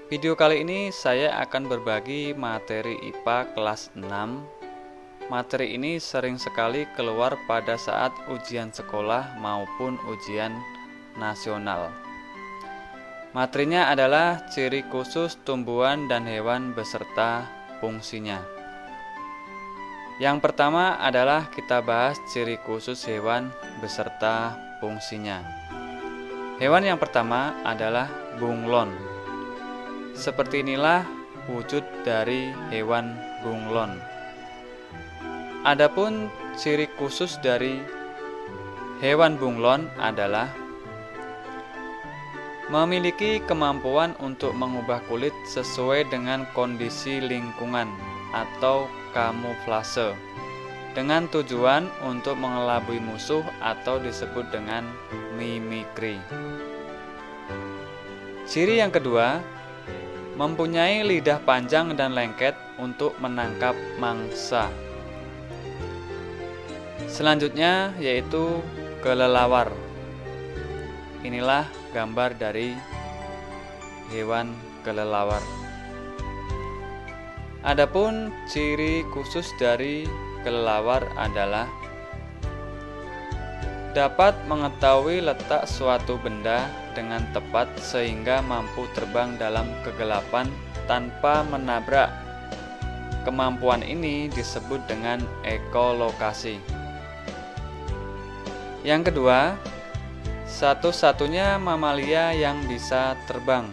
Video kali ini saya akan berbagi materi IPA kelas 6. Materi ini sering sekali keluar pada saat ujian sekolah maupun ujian nasional. Materinya adalah ciri khusus tumbuhan dan hewan beserta fungsinya. Yang pertama adalah kita bahas ciri khusus hewan beserta fungsinya. Hewan yang pertama adalah bunglon. Seperti inilah wujud dari hewan bunglon. Adapun ciri khusus dari hewan bunglon adalah memiliki kemampuan untuk mengubah kulit sesuai dengan kondisi lingkungan atau kamuflase dengan tujuan untuk mengelabui musuh atau disebut dengan mimikri. Ciri yang kedua, mempunyai lidah panjang dan lengket untuk menangkap mangsa. Selanjutnya yaitu kelelawar. Inilah gambar dari hewan kelelawar. Adapun ciri khusus dari kelelawar adalah dapat mengetahui letak suatu benda dengan tepat sehingga mampu terbang dalam kegelapan tanpa menabrak. Kemampuan ini disebut dengan ekolokasi. Yang kedua, satu-satunya mamalia yang bisa terbang.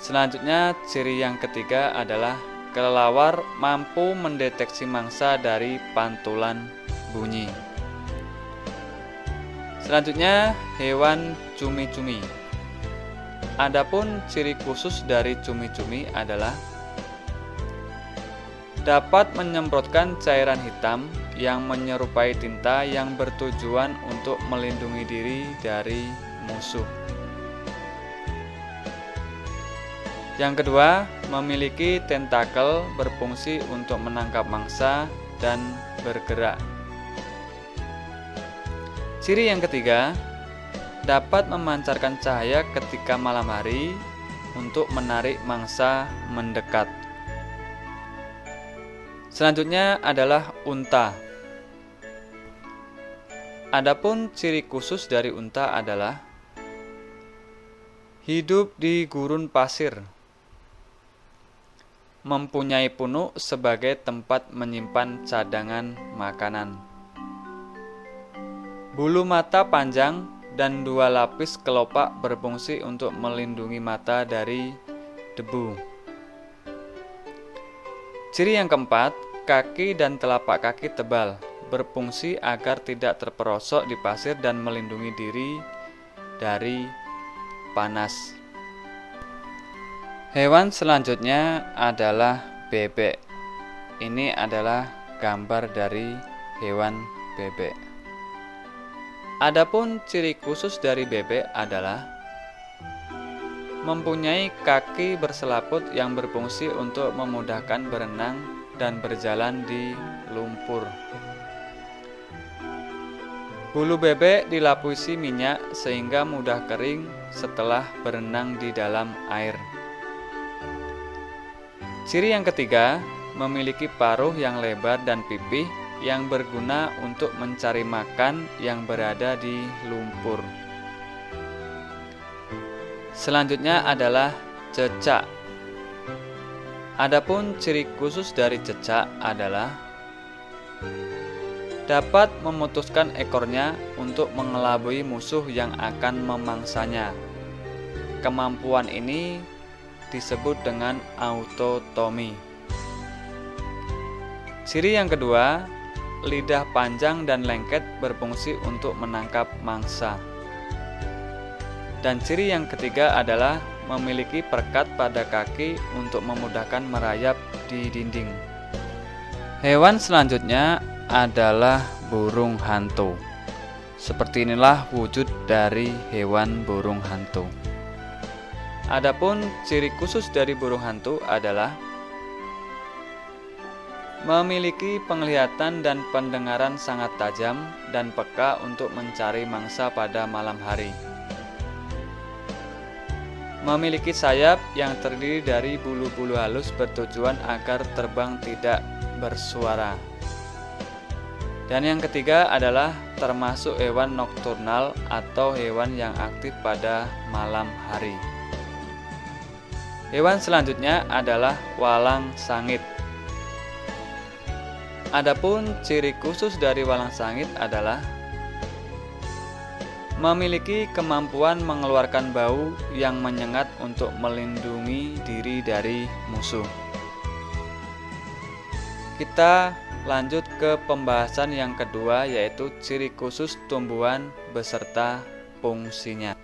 Selanjutnya, ciri yang ketiga adalah kelelawar mampu mendeteksi mangsa dari pantulan bunyi. Selanjutnya, hewan cumi-cumi. Adapun ciri khusus dari cumi-cumi adalah dapat menyemprotkan cairan hitam yang menyerupai tinta yang bertujuan untuk melindungi diri dari musuh. Yang kedua, memiliki tentakel berfungsi untuk menangkap mangsa dan bergerak. Ciri yang ketiga, dapat memancarkan cahaya ketika malam hari untuk menarik mangsa mendekat. Selanjutnya adalah unta. Adapun ciri khusus dari unta adalah hidup di gurun pasir, mempunyai punuk sebagai tempat menyimpan cadangan makanan, bulu mata panjang dan 2 lapis kelopak berfungsi untuk melindungi mata dari debu. Ciri yang keempat, kaki dan telapak kaki tebal, berfungsi agar tidak terperosok di pasir dan melindungi diri dari panas. Hewan selanjutnya adalah bebek. Ini adalah gambar dari hewan bebek. Adapun ciri khusus dari bebek adalah mempunyai kaki berselaput yang berfungsi untuk memudahkan berenang dan berjalan di lumpur. Bulu bebek dilapisi minyak sehingga mudah kering setelah berenang di dalam air. Ciri yang ketiga, memiliki paruh yang lebar dan pipih yang berguna untuk mencari makan yang berada di lumpur. Selanjutnya adalah cecak. Adapun ciri khusus dari cecak adalah dapat memutuskan ekornya untuk mengelabui musuh yang akan memangsanya. Kemampuan ini disebut dengan autotomi. Ciri yang kedua, lidah panjang dan lengket berfungsi untuk menangkap mangsa. Dan ciri yang ketiga adalah memiliki perekat pada kaki untuk memudahkan merayap di dinding. Hewan selanjutnya adalah burung hantu. Seperti inilah wujud dari hewan burung hantu. Adapun ciri khusus dari burung hantu adalah memiliki penglihatan dan pendengaran sangat tajam dan peka untuk mencari mangsa pada malam hari. Memiliki sayap yang terdiri dari bulu-bulu halus bertujuan agar terbang tidak bersuara. Dan yang ketiga adalah termasuk hewan nokturnal atau hewan yang aktif pada malam hari. Hewan selanjutnya adalah walang sangit. Adapun ciri khusus dari walang sangit adalah memiliki kemampuan mengeluarkan bau yang menyengat untuk melindungi diri dari musuh. Kita lanjut ke pembahasan yang kedua, yaitu ciri khusus tumbuhan beserta fungsinya.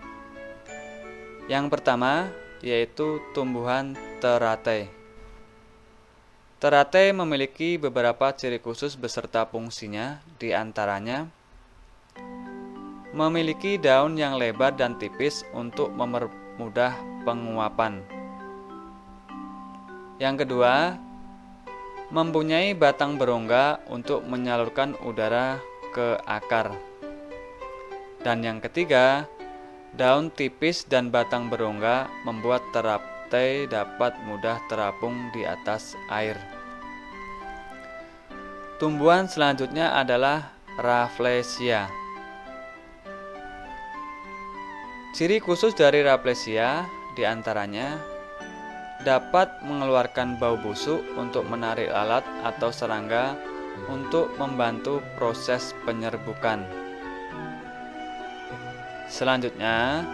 Yang pertama yaitu tumbuhan teratai. Teratai memiliki beberapa ciri khusus beserta fungsinya, di antaranya memiliki daun yang lebar dan tipis untuk mempermudah penguapan. Yang kedua, mempunyai batang berongga untuk menyalurkan udara ke akar. Dan yang ketiga, daun tipis dan batang berongga membuat teratai dapat mudah terapung di atas air. Tumbuhan selanjutnya adalah Rafflesia. Ciri khusus dari Rafflesia diantaranya dapat mengeluarkan bau busuk untuk menarik lalat atau serangga untuk membantu proses penyerbukan. Selanjutnya,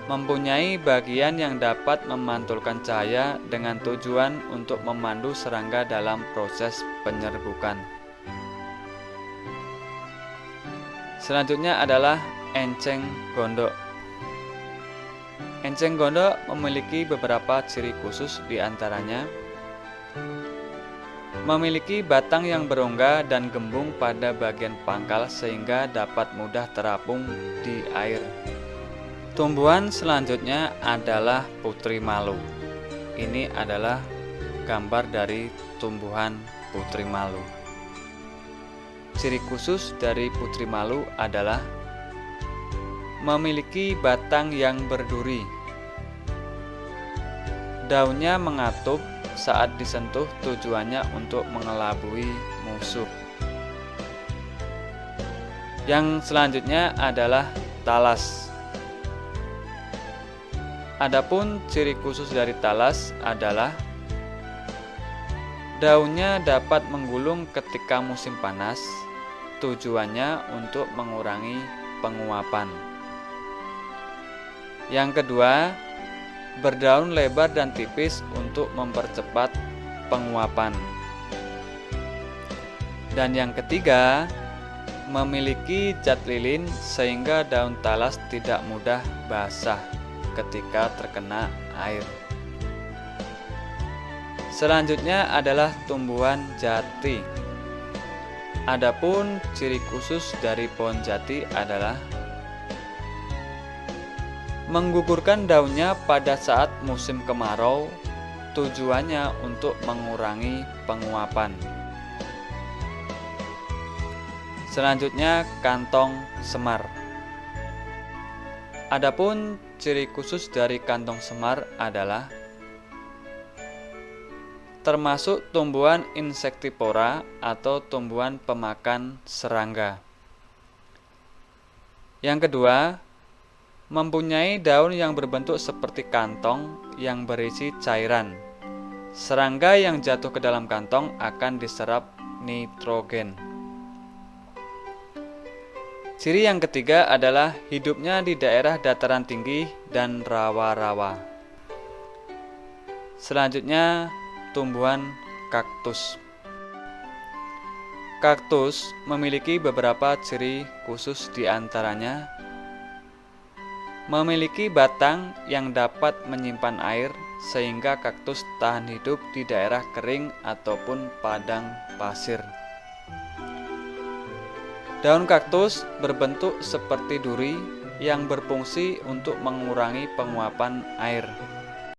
mempunyai bagian yang dapat memantulkan cahaya dengan tujuan untuk memandu serangga dalam proses penyerbukan. Selanjutnya adalah enceng gondok. Enceng gondok memiliki beberapa ciri khusus, diantaranya memiliki batang yang berongga dan gembung pada bagian pangkal sehingga dapat mudah terapung di air. Tumbuhan selanjutnya adalah putri malu. Ini adalah gambar dari tumbuhan putri malu. Ciri khusus dari putri malu adalah memiliki batang yang berduri. Daunnya mengatup saat disentuh, tujuannya untuk mengelabui musuh. Yang selanjutnya adalah talas. Adapun ciri khusus dari talas adalah daunnya dapat menggulung ketika musim panas, tujuannya untuk mengurangi penguapan. Yang kedua, berdaun lebar dan tipis untuk mempercepat penguapan. Dan yang ketiga, memiliki zat lilin sehingga daun talas tidak mudah basah ketika terkena air. Selanjutnya adalah tumbuhan jati. Adapun ciri khusus dari pohon jati adalah menggugurkan daunnya pada saat musim kemarau, tujuannya untuk mengurangi penguapan. Selanjutnya kantong semar. Adapun ciri khusus dari kantong semar adalah termasuk tumbuhan insektivora atau tumbuhan pemakan serangga. Yang kedua, mempunyai daun yang berbentuk seperti kantong yang berisi cairan. Serangga yang jatuh ke dalam kantong akan diserap nitrogen. Ciri yang ketiga adalah hidupnya di daerah dataran tinggi dan rawa-rawa. Selanjutnya, tumbuhan kaktus. Kaktus memiliki beberapa ciri khusus, diantaranya memiliki batang yang dapat menyimpan air sehingga kaktus tahan hidup di daerah kering ataupun padang pasir. Daun kaktus berbentuk seperti duri yang berfungsi untuk mengurangi penguapan air.